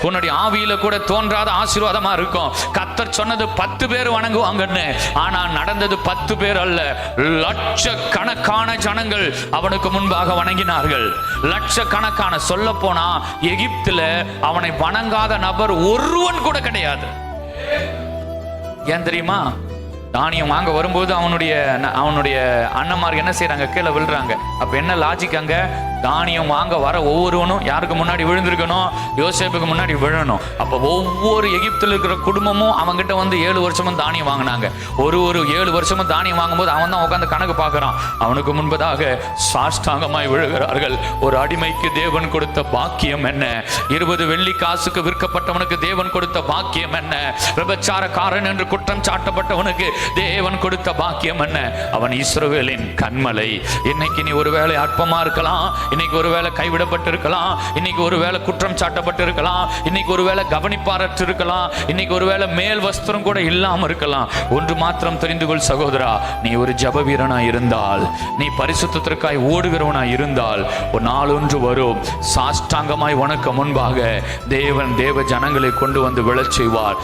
உன்னுடைய ஆவியில கூட தோன்றாத ஆசீர்வாதமா இருக்கும். கர்த்தர் சொன்னது 10 பேர் வணங்குவாங்கன்னு, ஆனா நடந்தது 10 பேர் அல்ல, லட்சக்கணக்கான ஜனங்கள் அவனுக்கு முன்பாக வணங்கினார்கள். லட்சக்கணக்கான, சொல்ல போனா எகிப்துல அவனை வணங்காத நபர் ஒருவன் கூட கிடையாது. ஏன் தெரியுமா? தானியம் வாங்க வரும்போது அவனுடைய அண்ணன்மார்கள் என்ன செய்யறாங்க? கீழே விழுறாங்க. அப்ப என்ன லாஜிக் அங்க? தானியம் வாங்க வர ஒவ்வொருவனும் யாருக்கு முன்னாடி விழுந்திருக்கணும்? யோசேப்புக்கு முன்னாடி விழணும். அப்ப ஒவ்வொரு எகிப்தில் இருக்கிற குடும்பமும் அவங்கிட்ட வந்து 7 வருஷமும் தானியம் வாங்கினாங்க. ஒரு 7 வருஷமும் தானியம் வாங்கும்போது அவன் தான் உட்காந்து கணக்கு பார்க்கறான். அவனுக்கு முன்பதாக சாஷ்டாங்கமாய் விழுகிறார்கள். ஒரு அடிமைக்கு தேவன் கொடுத்த பாக்கியம் என்ன? 20 வெள்ளி காசுக்கு விற்கப்பட்டவனுக்கு தேவன் கொடுத்த பாக்கியம் என்ன? விபச்சாரக்காரன் என்று குற்றம் சாட்டப்பட்டவனுக்கு தேவன் கொடுத்த பாக்கியம் என்ன? அவன் இஸ்ரவேலின் கன்மலை. இன்னைக்கு நீ ஒருவேளை அற்பமா இருக்கலாம், இன்னைக்கு ஒருவேளை கைவிடப்பட்டு இருக்கலாம், இன்னைக்கு ஒருவேளை குற்றம் சாட்டப்பட்டு இருக்கலாம், இன்னைக்கு ஒருவேளை கவனிப்பாரற்று இருக்கலாம், இன்னைக்கு ஒருவேளை மேல் வஸ்திரம் கூட இல்லாம இருக்கலாம். ஒன்று மாத்திரம் தெரிந்து கொள் சகோதரா, நீ ஒரு ஜெப வீரனாய் இருந்தால், நீ பரிசுத்தத்திற்காய் ஓடுகிறவனாய் இருந்தால், ஒரு நாள் ஒன்று வரும், சாஷ்டாங்கமாய் உனக்கு முன்பாக தேவன் தேவ ஜனங்களை கொண்டு வந்து விழச் செய்வார்.